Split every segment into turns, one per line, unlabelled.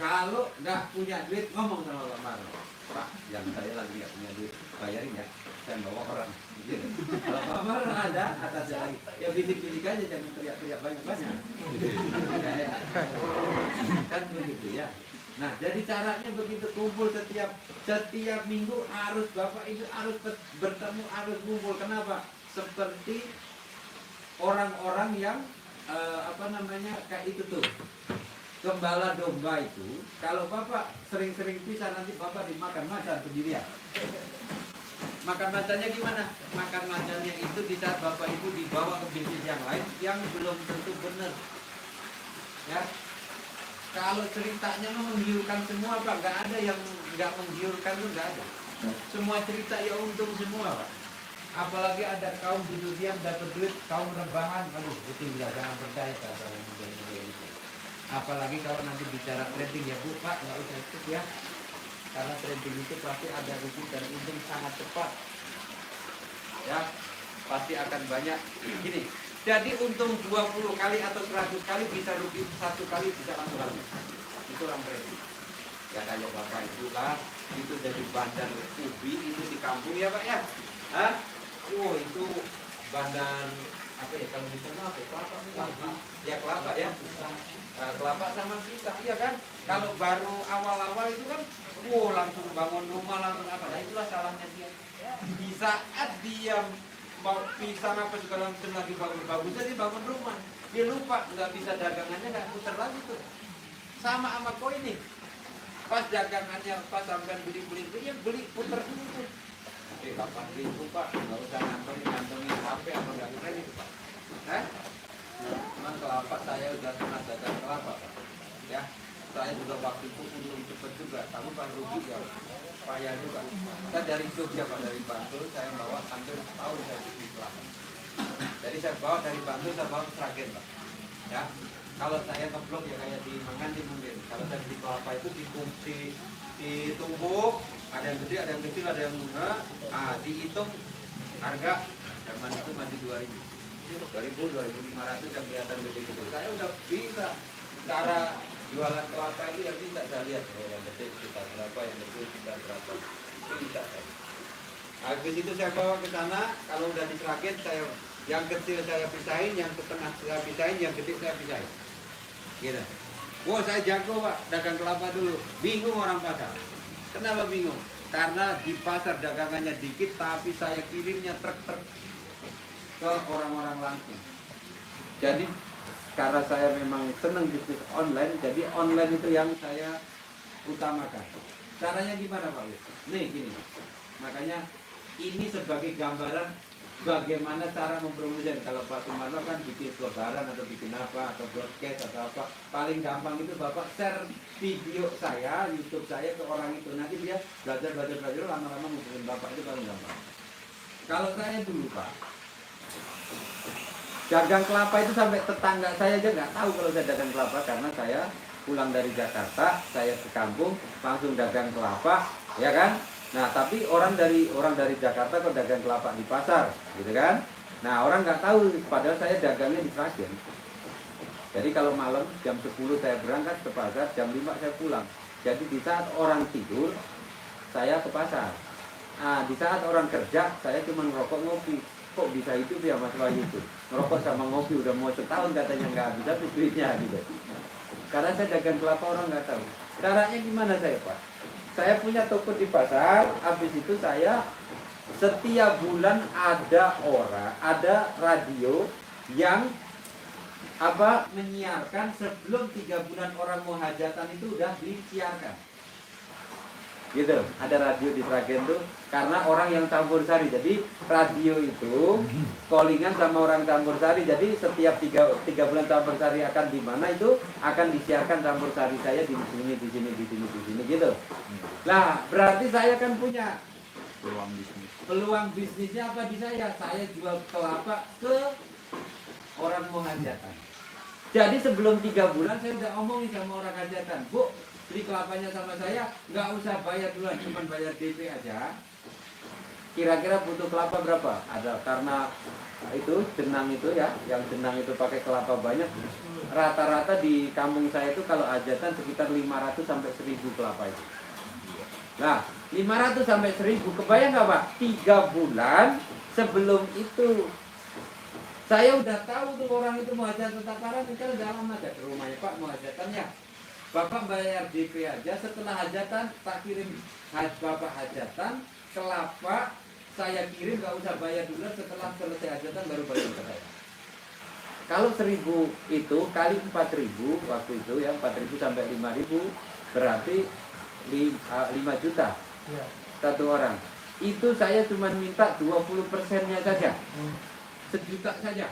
Kalau nggak punya duit, ngomong sama Pak Marno. Pak, yang saya lagi nggak punya duit, bayarin ya. Saya bawa orang. Gitu. Kalau Pak Marno ada, atasnya lagi. Ya bidik-bidik aja, jangan teriak-teriak banyak-banyak. Kan begitu ya. Nah, jadi caranya begitu, kumpul setiap minggu harus Bapak Ibu harus bertemu, harus kumpul. Kenapa? Seperti orang-orang yang kayak itu tuh. Gembala domba itu, kalau Bapak sering-sering pisah nanti Bapak dimakan macan sendirian. Makan macannya gimana? Makan macannya itu di saat Bapak Ibu dibawa ke bisnis yang lain yang belum tentu benar. Ya, kalau ceritanya menggiurkan semua Pak, nggak ada yang nggak menggiurkan tuh nggak ada. Semua cerita ya untung semua Pak. Apalagi ada kaum hidup diam dapat duit, kaum rebahan, aduh itu jangan percaya kata yang model-model itu. Apalagi kalau nanti bicara trading ya Bu, Pak nggak usah ikut ya, karena trading itu pasti ada rugi dan untung sangat cepat. Ya, pasti akan banyak. Gini, jadi untung 20 kali atau 100 kali bisa rugi 1 kali bisa langsung habis. Itu orang trading. Ya kayak Bapak Ibu lah, itu jadi bandar ubi itu di kampung ya Pak ya. Hah? Oh itu bandar apa ya kalau di sana apa? Kelapa. Ya kelapa ya. Kelapa sama pisang, iya kan? Kalau baru awal-awal itu kan, langsung bangun rumah langsung apa? Nah itulah salahnya dia. Di saat dia mau pisang apa segala macam lagi bagus, jadi bangun rumah. Dia lupa nggak bisa dagangannya nggak putar lagi tuh. Sama koin nih. Pas dagangannya pas sampai beli ya beli putar dulu tuh. 8.000 Pak, nggak usah ngantongin HP apa nggak keren itu Pak. Memang kelapa saya udah pernah dagang kelapa Pak. Ya, saya juga waktu itu untung cepet juga, kamu kan rugi ya, payah juga. Saya dari Jogja Pak, dari Bantul, saya bawa hampir setahun saya di kelapa. Jadi saya bawa dari Bantul, saya bawa ke Sragen Pak. Ya, kalau saya ngeblok ya kayak di Manganti mungkin. Kalau saya di kelapa itu ditumbuk, ada yang gede, ada yang kecil, ada yang murah. Dihitung harga zaman itu masih 2.500 yang kelihatan gede-gede. Saya udah bisa cara jualan kelapa itu yang bisa saya lihat. Yang gede kita berapa, yang kecil kita berapa. Itu bisa. Habis itu saya bawa ke sana. Kalau udah di Sragen, yang kecil saya pisahin, yang setengah saya pisahin, yang gede saya pisahin. Gitu. Wah saya jago Pak, dagang kelapa dulu. Bingung orang pasar. Kenapa bingung? Karena di pasar dagangannya dikit, tapi saya kirimnya truk-truk ke orang-orang langsung. Jadi karena saya memang senang bisnis online, jadi online itu yang saya utamakan. Caranya gimana Pak? Nih gini. Makanya ini sebagai gambaran bagaimana cara mempromosikan. Kalau Pak Sumarno kan bikin lebaran atau bikin apa atau broadcast atau apa, paling gampang itu Bapak share video saya, YouTube saya ke orang itu, nanti dia belajar lama-lama ngubungin Bapak, itu paling gampang. Kalau saya dulu Pak dagang kelapa itu sampai tetangga saya aja nggak tahu kalau saya dagang kelapa, karena saya pulang dari Jakarta, saya ke kampung langsung dagang kelapa, ya kan? Nah, tapi orang dari Jakarta kok dagang kelapa di pasar, gitu kan? Nah, orang nggak tahu, padahal saya dagangnya di Sragen. Jadi kalau malam jam 10 saya berangkat ke pasar, jam 5 saya pulang. Jadi di saat orang tidur, saya ke pasar. Nah, di saat orang kerja, saya cuma ngerokok ngopi. Kok bisa itu ya Mas Wahyu itu? Ngerokok sama ngopi udah mau setahun katanya nggak habis habis duitnya gitu. Karena saya dagang kelapa orang nggak tahu. Caranya gimana saya Pak? Saya punya toko di pasar, habis itu saya setiap bulan ada radio yang menyiarkan sebelum 3 bulan orang mau hajatan itu udah disiarkan. Gitu, ada radio di Sragen tuh, karena orang yang campur sari. Jadi radio itu callingan sama orang campur sari. Jadi setiap 3 bulan campur sari akan di mana itu akan disiarkan campur sari saya di sini gitu. Nah, berarti saya kan punya peluang bisnisnya apa di saya? Saya jual kelapa ke orang mau hajatan. Jadi sebelum 3 bulan saya udah omongin sama orang hajatan, Bu, beli kelapanya sama saya, nggak usah bayar duluan, cuma bayar DP aja. kira-kira butuh kelapa berapa? Ada karena itu jenang itu ya, yang jenang itu pakai kelapa banyak. Rata-rata di kampung saya itu kalau hajatan sekitar 500 sampai 1000 kelapa itu. Nah, 500 sampai 1000, kebayang nggak Pak? 3 bulan sebelum itu saya udah tahu tuh orang itu mau hajatan takaran, kita dalam aja ke rumahnya Pak mau hajatan ya. Bapak bayar DP aja, setelah hajatan tak kirim Bapak hajatan, kelapa saya kirim, nggak usah bayar dulu, setelah selesai hajatan baru bayar ke saya. Kalau 1000 itu kali 4000 waktu itu ya, 4000 sampai 5000 berarti 5 juta satu orang. Itu saya cuma minta 20%-nya saja, 1 juta saja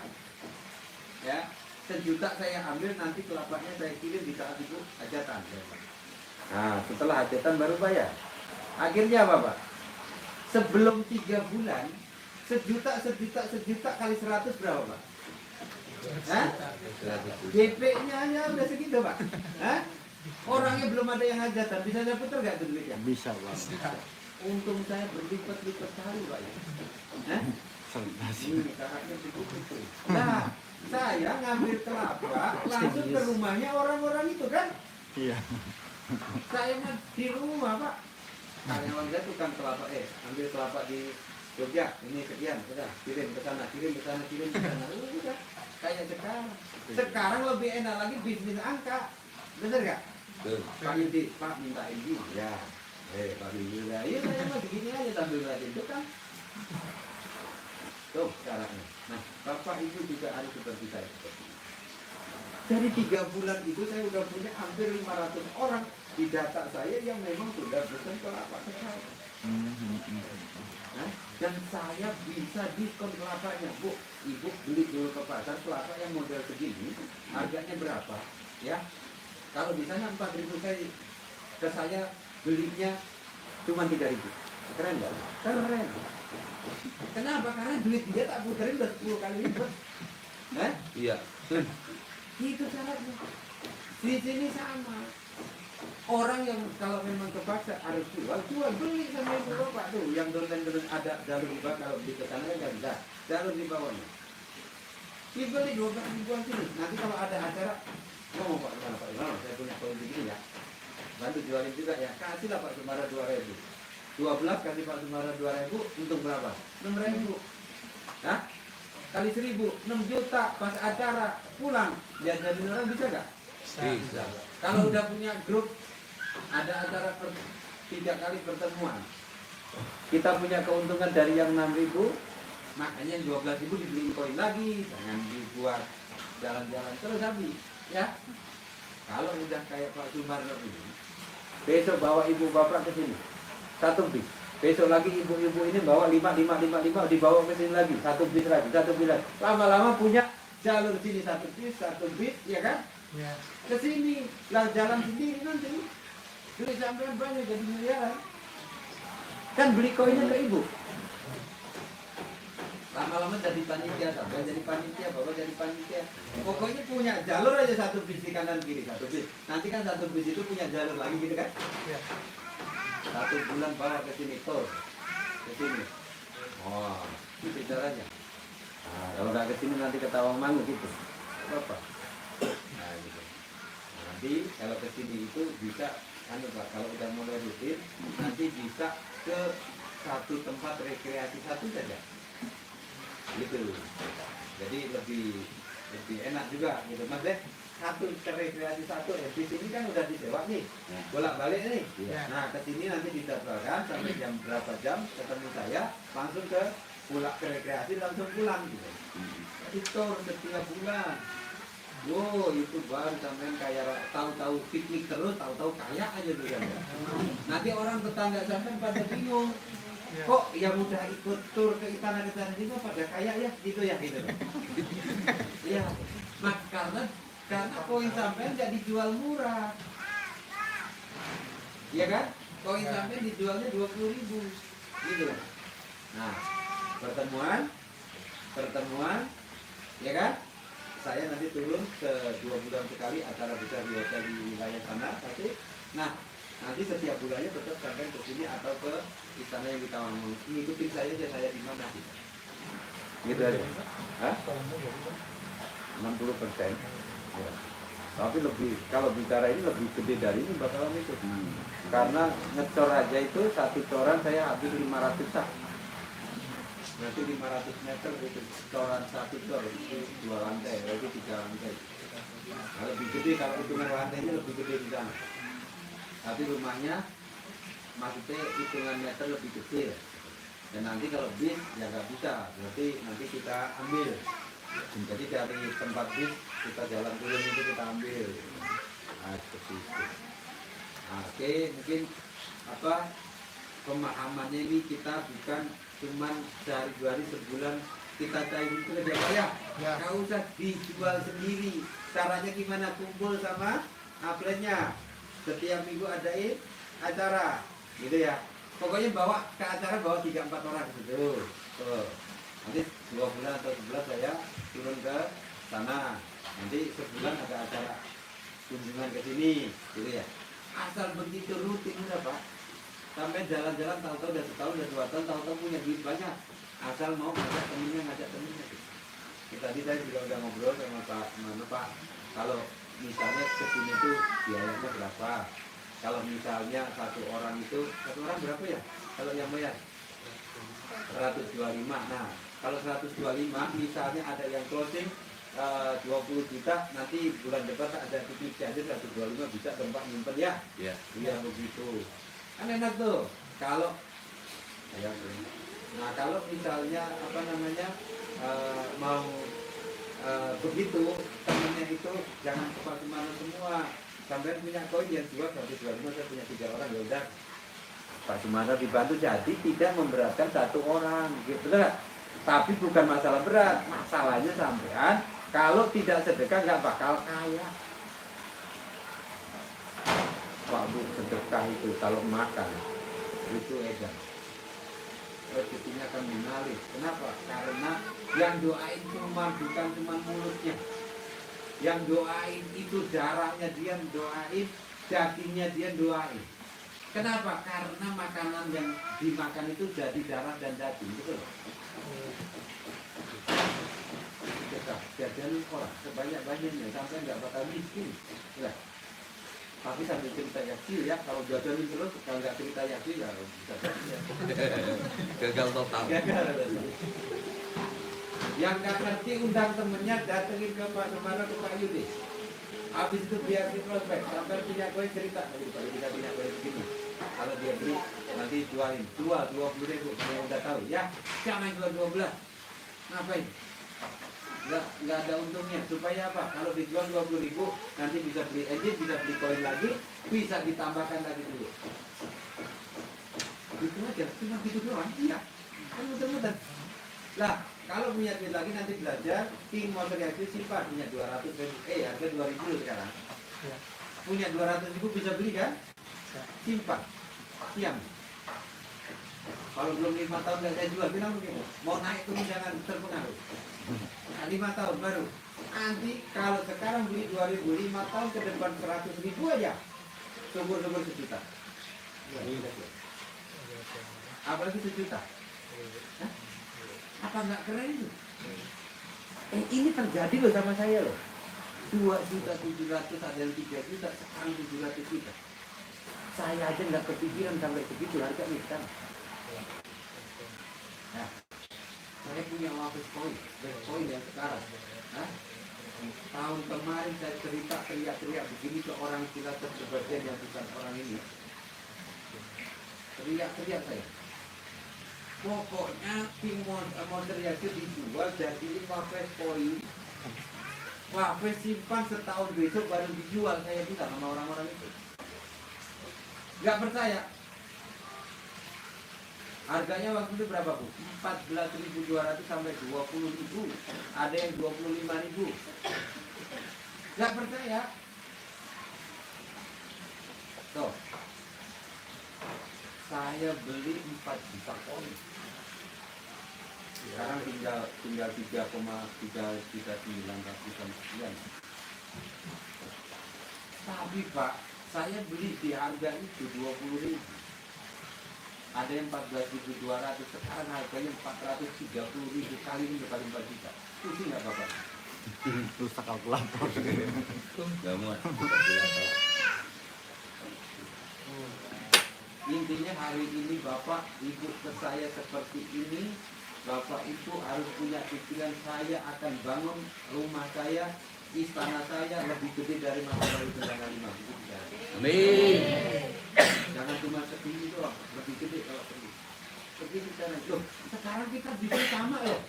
ya. 1 juta saya ambil, nanti kelapanya saya kirim di saat itu hajatan. Nah setelah hajatan baru bayar. Akhirnya apa Pak? Sebelum 3 bulan 1 juta kali 100 berapa Pak? DP-nya hanya udah segitu Pak. Hah? Orangnya belum ada yang hajatan, bisa saya putar gak tuh duitnya?
Bisa Pak.
Untung saya berlipat-lipat kali Pak ya. Hah? Ini caranya begitu. Nah, saya ngambil kelapa langsung ke rumahnya orang-orang itu kan?
Iya.
Saya mah di rumah Pak. Karyawan saya tukang kelapa, ambil kelapa di Jogja, ini sekian, udah kirim ke sana, kirim ke sana, kirim ke sana. Udah kayak sekarang. Sekarang lebih enak lagi bisnis angka. Bener gak? Pak Yudi, Pak minta ini. Ya. Pak Yudi, ya saya mah begini aja sambil ngeliatin itu kan. Tuh caranya. Nah, Bapak Ibu juga harus seperti saya. Dari 3 bulan itu saya udah punya hampir 500 orang di data saya yang memang sudah pesen kelapa ke saya. Nah, dan saya bisa diskon kelapanya. Bu, Ibu beli dulu ke pasar kelapa yang model segini, harganya berapa? Ya, kalau di sana 4.000, ke saya belinya cuma 3.000. Keren nggak? Keren. Kenapa? Karena duit dia tak puterin udah 10 kali lipat. Iya. Itu caranya. Di sini sama. Orang yang kalau memang kepaksa harus jual beli sama ibu bapak tuh. Yang dosen ada jalur riba, kalau di kesana nggak bisa. Jalur di bawahnya. Dibeli 12.000-an sini. Nanti kalau ada acara, ngomong Pak Sumara, Pak Sumara, saya punya koin begini ya. Bantu jualin juga ya. Kasihlah Pak Sumara 2.000. 12 kasih Pak Sumara 2.000, untung berapa? 6.000. Hah? Kali 1.000, 6 juta pas acara pulang. Jajanin orang bisa nggak? Bisa. Kalau udah punya grup, ada acara 3 kali pertemuan, kita punya keuntungan dari yang 6.000, makanya 12.000 dibeliin koin lagi, jangan dibuat jalan-jalan terus habis ya. Kalau udah kayak Pak Sumarno ini, besok bawa ibu bapak ke sini 1 bis, besok lagi ibu-ibu ini bawa 5 dibawa ke sini lagi 1 bis lagi, 1 bis lagi, lama-lama punya jalur sini 1 bis ya kan? Ya. Ke sini lah, jalan sendiri nanti. Duit sampean banyak jadi miliaran. Kan beli koinnya ke ibu. Lama-lama jadi panitia, sampai jadi panitia, bapak jadi panitia. Pokoknya punya jalur aja 1 bis di kanan kiri, 1 bis. Nanti kan 1 bis itu punya jalur lagi gitu kan? Ya. 1 bulan bawa ke sini tur, ke sini. Oh, itu caranya. Nah, kalau nggak ke sini nanti ketawa mangu gitu. Bapak. Nah, gitu. Nanti kalau ke sini itu bisa, Pak, kalau udah mulai rutin, nanti bisa ke satu tempat rekreasi satu saja. Gitu. Jadi lebih enak juga gitu. Mas deh, satu rekreasi satu ya. Di sini kan udah disewa nih, bolak-balik nih. Nah, ke sini nanti dijadwalkan sampai jam berapa jam ketemu saya, langsung ke pulang ke rekreasi, langsung pulang gitu. Itu setiap bulan. Wow, itu baru sampean kayak tahu-tahu piknik terus, tahu-tahu kaya aja tuh kan. Nanti orang tetangga sampean pada bingung. Kok yang udah ikut tur ke istana itu pada kaya ya gitu ya gitu. Iya. Nah, karena koin sampean jadi dijual murah. Iya kan? Koin sampean dijualnya 20.000. Gitu. Nah, pertemuan ya kan? Saya nanti turun ke 2 bulan sekali acara besar di hotel di wilayah sana. Nah, Nanti setiap bulannya tetap sampai ke sini atau ke istana yang kita mau ngikutin saya di mana gitu. Gitu aja. Hah? 60%. Ya. Tapi lebih kalau bicara ini lebih gede dari ini bakalan itu. Karena ngecor aja itu satu coran saya habis 500 sak. Nanti 500 meter itu coran satu cor itu 2 lantai, itu 3 lantai. Nah, lebih gede kalau hitungan lantainya lebih gede di sana. Tapi rumahnya maksudnya hitungan meter lebih kecil. Dan nanti kalau bis ya nggak bisa, berarti nanti kita ambil. Jadi dari tempat bis kita jalan turun itu kita ambil. Nah, seperti itu. Nah, oke, mungkin apa pemahamannya ini kita bukan cuman sehari 2 hari sebulan kita cairin itu aja ya. Nggak usah dijual sendiri. Caranya gimana? Kumpul sama upline-nya. Setiap minggu adain acara, gitu ya. Pokoknya bawa ke acara, bawa 3-4 orang gitu. Nanti 2 bulan atau sebulan saya turun ke sana. Nanti sebulan ada acara kunjungan ke sini, gitu ya. Asal begitu rutin udah Pak. Sampai jalan-jalan tahu-tahu udah setahun, udah 2 tahun, tahu-tahu punya duit banyak. Asal mau ngajak temennya. Gitu. Tadi saya juga udah ngobrol sama Pak. Kalau misalnya kesini tuh biayanya berapa? Kalau misalnya satu orang berapa ya? Kalau yang bayar 125. Nah, kalau 125 misalnya ada yang closing 20 juta, nanti bulan depan ada titik aja 125 bisa tempat nyimpen ya. Iya. Iya begitu. Kan enak tuh. Kalau nah kalau misalnya mau begitu temennya itu jangan cepat kemana semua. Sampai punya koin yang jual 125, saya punya 3 orang, ya udah Pak Sumarno dibantu, jadi tidak memberatkan satu orang gitu lah. Tapi bukan masalah berat, masalahnya sampean kalau tidak sedekah nggak bakal kaya. Pak Bu, sedekah itu kalau makan itu edan, rezekinya akan mengalir. Kenapa? Karena yang doain bukan cuma mulutnya. Yang doain itu darahnya dia doain, dagingnya dia doain. Kenapa? Karena makanan yang dimakan itu jadi darah dan daging, betul? Jajan orang sebanyak-banyaknya sampai nggak bakal miskin. Ya. Tapi sambil cerita yakin ya, kalau jajanin terus kalau nggak cerita yakin ya bisa ya.
Gagal total.
Yang nggak ngerti undang temennya datengin ke Pak Sumarno, ke Pak Yudi. Habis itu biar di prospek sampai punya koin cerita tadi Pak Yudi punya koin begini. Kalau dia beli nanti jual 20.000 yang udah tahu ya. Jangan jual 12. Ngapain? Nggak ada untungnya. Supaya apa? Kalau dijual 20.000 nanti bisa beli engine, bisa beli koin lagi, bisa ditambahkan lagi dulu. Gitu aja, cuma gitu doang. Iya. Kan mudah-mudahan. Lah, kalau punya duit lagi nanti belajar King Motor Yaku simpan punya 200.000, harga 2.000 sekarang. Ya. Punya 200.000 bisa beli kan? Simpan. Siang. Kalau belum 5 tahun nggak saya jual, bilang begitu. Mau naik turun jangan terpengaruh. Nah, 5 tahun baru. Nanti kalau sekarang beli 2.000, 5 tahun ke depan 100.000 aja. Subur-subur sejuta. Ya, apalagi sejuta. Hah? Apa nggak keren itu? Ini terjadi loh sama saya loh. 2.700.000 ada yang 3 juta, sekarang 700 juta. Saya aja nggak kepikiran sampai segitu harganya sekarang. Nah, saya punya office coin, Bitcoin yang sekarang. Nah, tahun kemarin saya cerita teriak-teriak begini ke orang kita sebagian yang bukan orang ini. Teriak-teriak saya. Pokoknya King Motor Yaku dijual jadi 15 koin. Wafes simpan setahun besok baru dijual, saya bilang sama orang-orang itu. Gak percaya. Harganya waktu itu berapa Bu? 14.200 sampai 20.000. Ada yang 25.000. Gak percaya. Tuh. Saya beli 4 juta koin. Sekarang tinggal 3,3 juta 900 sekian. Tapi Pak, Saya beli di harga itu 20.000. Ada yang 14.200, sekarang harganya 430.000, kali ini kali 4 juta. Pusing nggak Bapak?
Rusak kalkulator.
Nggak muat.
Intinya hari ini Bapak Ibu ke saya seperti ini, Bapak Ibu harus punya pikiran, saya akan bangun rumah saya, istana saya lebih gede dari masa lalu Bencana 5.
Amin.
Jangan cuma segini doang, lebih gede kalau perlu. Begitu caranya. Loh, sekarang kita bisa sama loh.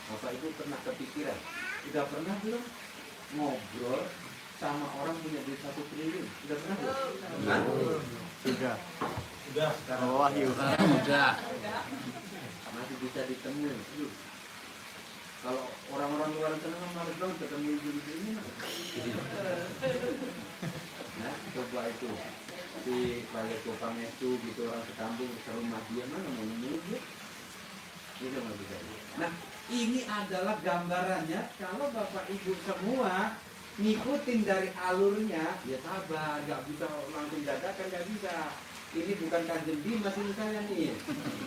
Bapak Ibu pernah kepikiran, udah pernah belum ngobrol sama orang punya duit 1 triliun? Udah pernah belum? Nah,
Sudah.
sekarang
Oh, Wahyu.
Udah.
masih bisa ditemui. Aduh. Kalau orang-orang luar sana malas dong ketemu ibu-ibu ini. Nah, coba itu di balik tukang itu gitu, orang sekampung ke rumah dia mana mau nemuin dia? Itu nggak bisa. Nah, ini adalah gambarannya. Kalau Bapak Ibu semua ngikutin dari alurnya, ya sabar, nggak bisa langsung dadakan, nggak bisa. Ini bukan Kanjeng Dimas ini saya nih,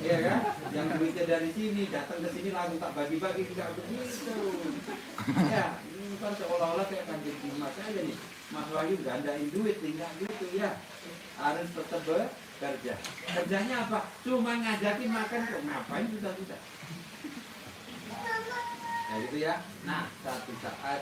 ya kan? Yang duitnya dari sini datang ke sini langsung tak bagi-bagi, nggak begitu. Ya, ini kan seolah-olah kayak Kanjeng Dimas aja nih. Mas Wahyu gandain duit, nih nggak gitu ya. Harus tetap bekerja. Kerjanya apa? Cuma ngajakin makan kok, ngapain susah-susah. Nah gitu ya. Nah, satu saat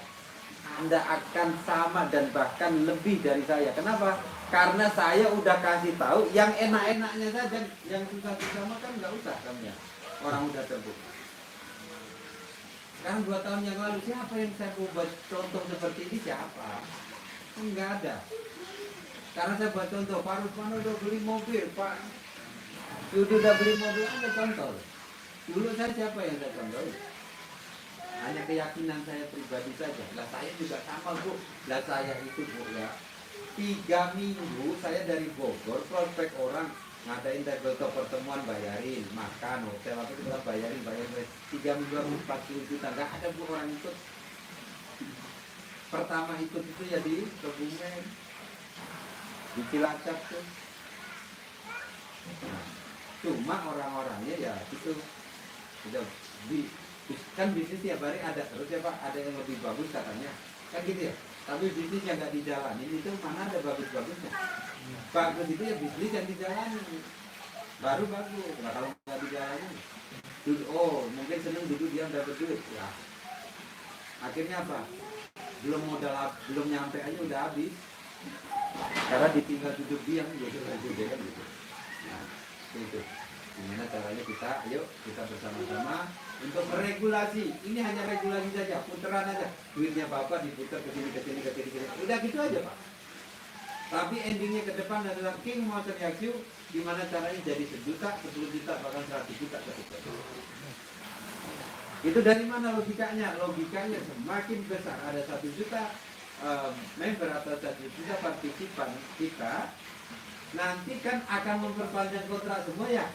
Anda akan sama dan bahkan lebih dari saya. Kenapa? Karena saya udah kasih tahu yang enak-enaknya saja, yang susah-susah mah kan nggak usah kamu ya. Orang udah terbuka. Sekarang 2 tahun yang lalu siapa yang saya buat contoh seperti ini, siapa? Enggak ada. Karena saya buat contoh, Pak Rusman udah beli mobil, Pak Yudu udah beli mobil, Anda contoh. Dulu saya siapa yang saya contoh? Hanya keyakinan saya pribadi saja. Lah saya juga sama Bu. Lah saya itu Bu ya, 3 minggu saya dari Bogor prospek orang ngadain tabletop pertemuan, bayarin makan hotel apa itu bayarin 3 minggu 40 juta, nggak ada Bu orang ikut. Pertama ikut itu ya di Kebumen, di Cilacap tuh. Nah, cuma orang-orangnya ya itu udah kan bisnis tiap hari ada terus ya Pak, ada yang lebih bagus katanya kan gitu ya, tapi bisnis yang nggak dijalanin itu mana ada bagus-bagusnya. Bagus itu ya bisnis yang dijalanin baru bagus. Nah kalau nggak dijalanin oh mungkin seneng duduk diam dapat duit ya, akhirnya apa, belum modal belum nyampe aja udah habis karena ditinggal duduk diam gitu kan gitu. Nah itu gimana caranya kita, ayo kita bersama-sama untuk meregulasi. Ini hanya regulasi saja, putaran aja. Duitnya Bapak diputar ke sini, ke sini, ke sini, ke sini. Udah gitu aja Pak. Tapi endingnya ke depan adalah King Motor Yaku, gimana caranya jadi 1 juta, 10 juta, bahkan 100 juta ketika. Itu dari mana logikanya? Logikanya semakin besar ada 1 juta member atau 1 juta partisipan kita, nanti kan akan memperpanjang kontrak semua ya.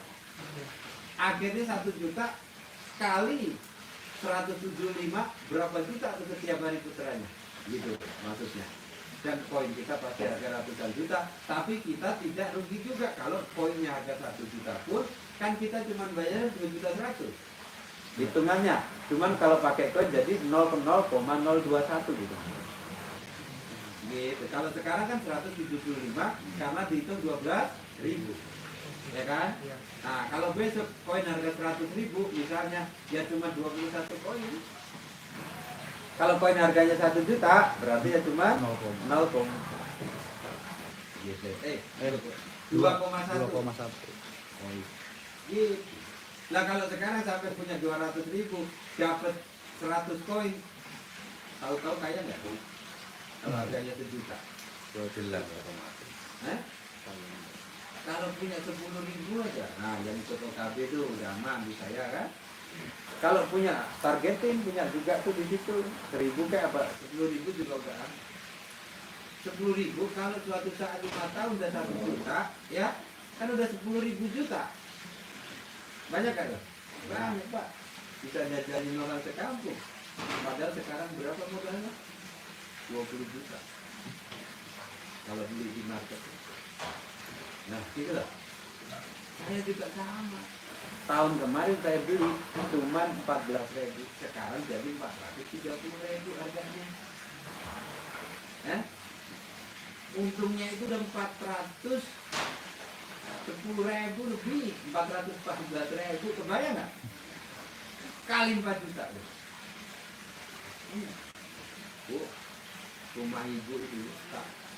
Akhirnya 1 juta kali 175 berapa juta tuh setiap hari putarannya, gitu maksudnya. Dan koin kita pasti harga ratusan juta, tapi kita tidak rugi juga. Kalau koinnya harga 1 juta pun kan kita cuma bayar 2.100.000 hitungannya. Cuman kalau pakai koin jadi 0,021 gitu. Gitu. Kalau sekarang kan 175 karena dihitung 12.000. Ya kan? Nah, kalau besok koin harga 100.000 misalnya, ya cuma 21 koin. Kalau koin harganya 1 juta, berarti ya cuma 0, gitu. 2,1. Gitu. Nah, kalau sekarang sampai punya 200.000, dapat 100 koin, tahu-tahu kaya nggak? Kalau harganya 1 juta.
Jelas otomatis.
Kalau punya 10.000 aja, nah yang ikut OKB itu udah aman di saya kan. Kalau punya targetin, punya juga tuh di situ 1.000 kayak apa, 10.000 juga udah aman. 10.000 kalau suatu saat 5 tahun udah 1 juta, ya kan udah 10.000 juta. Banyak kan? Banyak Pak. Bisa jajanin orang sekampung. Padahal sekarang berapa modalnya? 20 juta. kalau beli di market. Nah, gitu loh. Saya juga sama. Tahun kemarin saya beli cuma 14.000, sekarang jadi 430.000 harganya. Untungnya itu udah 410.000 lebih, 414.000, kebayang nggak? Kali 4 juta. Bu, rumah ibu itu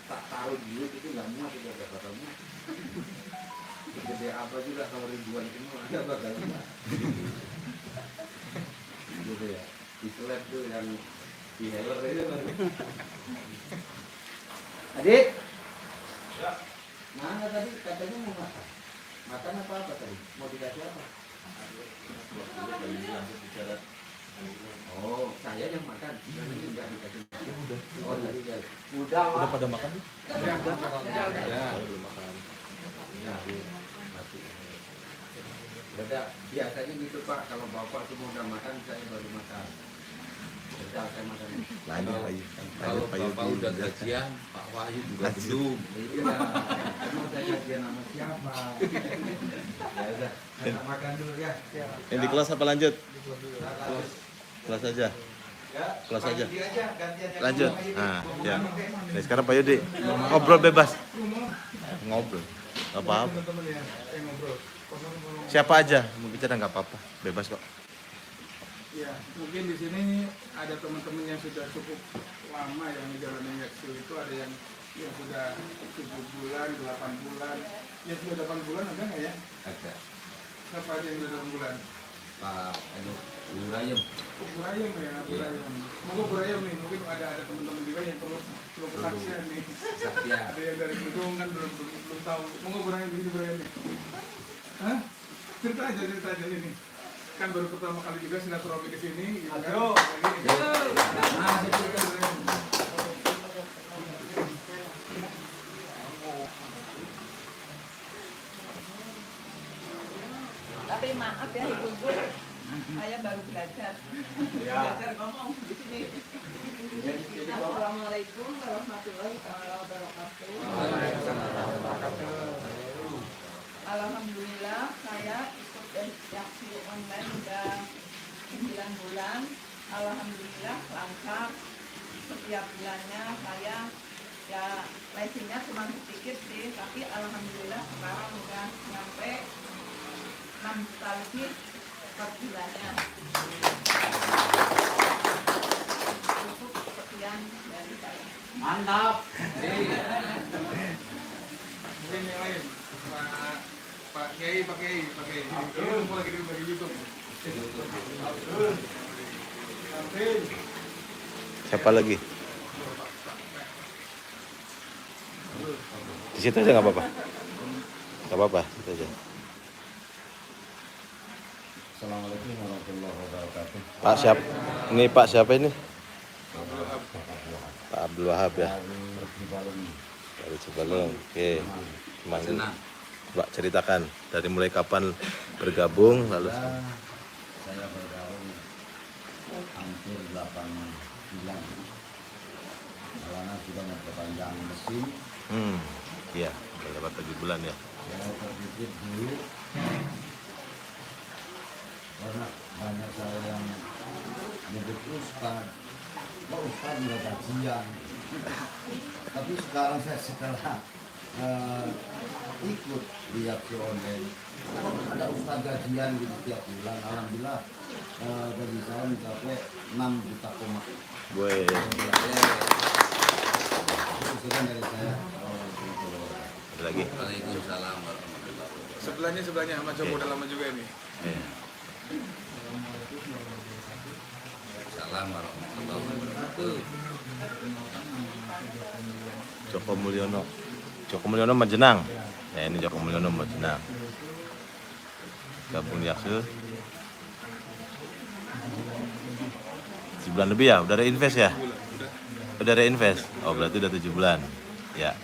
tak taruh duit itu nggak muat, itu agak bakal muat. Gede apa juga kalau ribuan semua agak bakal muat. Gitu ya, di slab tuh yang di healer itu baru. Adik, ya. Mana tadi katanya mau makan? Makan apa tadi? Mau dikasih apa? Oh, saya yang makan. Ini enggak dikasih. Oh, tadi ya. Udah
pada makan nih?
Ya,
Belum makan.
ya. Mati. Udah, biasanya gitu Pak, kalau Bapak semua udah makan, saya baru makan. Udah, saya makan.
Lanjut lagi.
Kalau Bapak udah gajian, Pak Wahyu juga belum.
Iya, mau saya gajian sama siapa? Ya udah, kita makan dulu ya.
Yang di kelas apa lanjut?
Terus,
Kelas aja.
ya,
Kelas
Pak
aja.
Yudi aja, gantian yang
Lanjut.
ngomong aja.
Nah,
Ngomong
ya.
sama kayak mana?
Nah, sekarang Pak Yudi ngobrol bebas. Ngobrol. Gak apa-apa. Siapa aja mau bicara nggak apa-apa. Bebas kok.
Ya, mungkin di sini ada teman-teman yang sudah cukup lama yang menjalani Yaksi itu, ada yang sudah 7 bulan, 8 bulan. Yang sudah 8 bulan ada nggak ya?
Ada
Siapa aja yang sudah 8 bulan?
Pak Burayem.
Oh, Burayem ya, Burayem. Semoga Burayem nih, mungkin ada teman-teman juga yang perlu kesaksian nih.
Satya.
Ada yang dari Gedung kan belum tahu. Semoga Burayem ini Burayem nih. Hah? Cerita aja ini. Kan baru pertama kali juga silaturahmi di sini. Gitu kan?
Nah, itu kan.
Tapi maaf ya ibu-ibu, saya baru belajar ngomong di sini. Assalamualaikum warahmatullahi wabarakatuh. Alhamdulillah saya ikut Yaksi online sudah 9 bulan. Alhamdulillah lancar. Setiap bulannya saya ya lesingnya cuma sedikit sih, tapi alhamdulillah sekarang udah sampai 6 juta lebih per bulannya. Cukup sekian dari saya.
Mantap.
Mungkin yang lain, Pak Kiai. Ini mau lagi di YouTube.
Siapa lagi? Di situ aja nggak apa-apa. Nggak apa-apa, situ aja.
Assalamualaikum warahmatullahi wabarakatuh.
Pak siapa? Ini Pak siapa ini? Pak Abdul Wahab ya. Dari Cibalong. Oke. Gimana?
Senang.
Pak ceritakan dari mulai kapan bergabung lalu.
Saya bergabung hampir 8 bulan karena sudah memperpanjang mesin.
Iya, udah dapat 7 bulan ya.
Saya terpikir dulu karena banyak saya yang nyebut Ustaz, kok Ustaz nggak gajian. Tapi sekarang saya setelah ikut di Yaksi online, ada Ustaz gajian gitu tiap bulan. Alhamdulillah dari saya mencapai 6 juta koma.
Gue
Itu sekian dari saya.
ada lagi.
Waalaikumsalam warahmatullahi wabarakatuh.
Sebelahnya sama cowok udah lama juga ini.
Salam warahmatullahi wabarakatuh.
Joko Mulyono Majenang. Ya ini Joko Mulyono Majenang. Gabung di Yaksi 7 bulan lebih ya, udah reinvest ya? Udah reinvest. Oh berarti udah 7 bulan. Ya.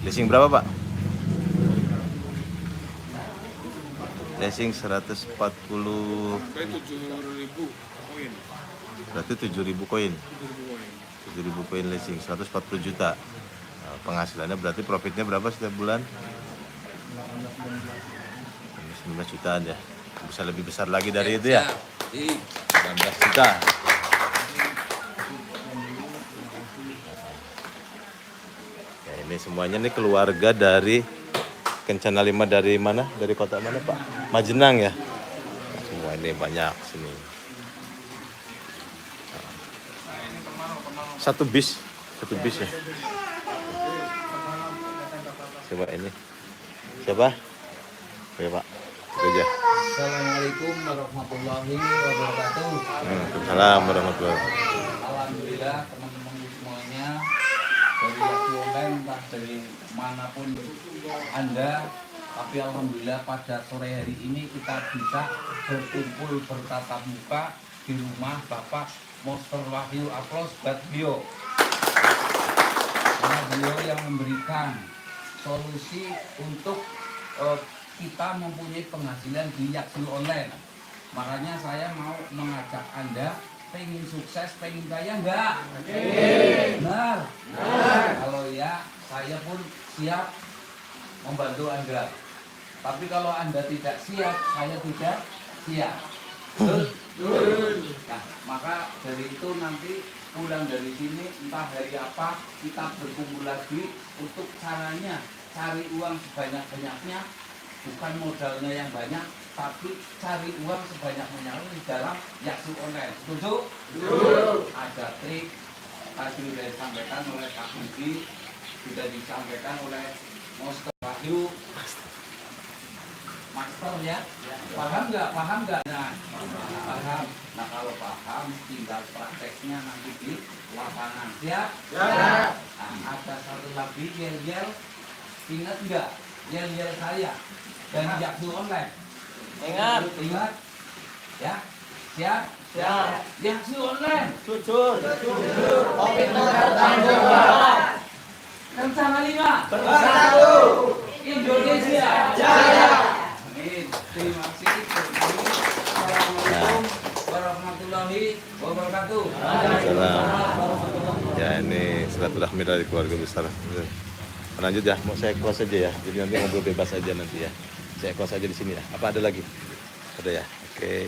Leasing berapa Pak? Lessing 140.
Sampai 7.000 koin.
Berarti 7.000 koin.
7.000 koin.
7.000 koin leasing 140 juta. Nah, penghasilannya berarti profitnya berapa setiap bulan? 19 jutaan ya. Bisa lebih besar lagi dari itu ya.
19
Juta. Ya, ini semuanya nih keluarga dari Kencana 5 dari mana? Dari kota mana Pak? Majenang ya. Nah, semua ini banyak sini. Satu bis ya. Coba ini. Siapa? Oke Pak. Itu aja.
Assalamualaikum warahmatullahi wabarakatuh.
Salam warahmatullahi.
Alhamdulillah teman-teman semuanya dari Yaksi Online entah dari manapun Anda, tapi alhamdulillah pada sore hari ini kita bisa berkumpul bertatap muka di rumah Bapak Monster Wahyu. Aplaus buat beliau. Karena beliau yang memberikan solusi untuk kita mempunyai penghasilan di Yaksi Online. Makanya saya mau mengajak Anda, pengen sukses, pengen kaya enggak? Benar. Kalau ya, saya pun siap membantu Anda. Tapi kalau Anda tidak siap, saya tidak siap. Betul? Nah, maka dari itu nanti pulang dari sini, entah hari apa, kita berkumpul lagi untuk caranya cari uang sebanyak-banyaknya. Bukan modalnya yang banyak, tapi cari uang sebanyak-banyaknya di dalam Yaksi Online. Setuju? Ada trik tadi sudah disampaikan oleh Pak Budi, sudah disampaikan oleh Monster Wahyu. Master ya? Paham nggak? Nah, paham. Nah, kalau paham, tinggal prakteknya nanti di lapangan. Siap? Nah, ada satu lagi yel-yel. Ingat nggak? Yel-yel saya dan Yaksi Online. Ingat? Ya? Siap? Yaksi Online. Jujur. Kencana 5. Bersatu. Indonesia. Jaya. Amin. Terima kasih. Assalamualaikum warahmatullahi wabarakatuh.
Salam. Ya ini silaturahmi dari keluarga besar. Lanjut ya, mau saya close aja ya. Jadi nanti ngobrol bebas aja nanti ya. Saya close aja di sini ya. Apa ada lagi? Ada ya. Oke.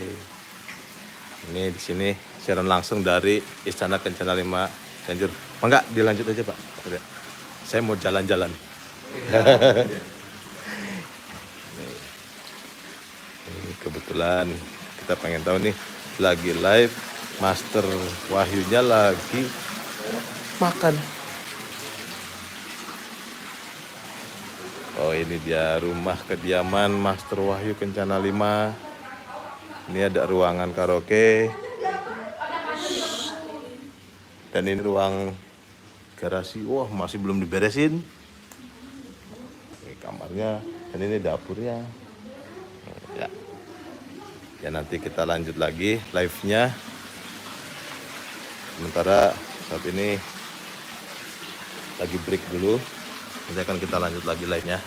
Ini di sini siaran langsung dari Istana Kencana 5 Cianjur. Enggak, dilanjut aja Pak. Udah. Saya mau jalan-jalan. Ini kebetulan kita pengen tahu nih lagi live Master Wahyunya lagi makan. Oh ini dia rumah kediaman Master Wahyu Kencana 5. Ini ada ruangan karaoke. Dan ini ruang garasi. Wah masih belum diberesin. Ini kamarnya. Dan ini dapurnya. Ya. Ya nanti kita lanjut lagi live-nya. Sementara saat ini lagi break dulu. Nanti akan kita lanjut lagi live-nya.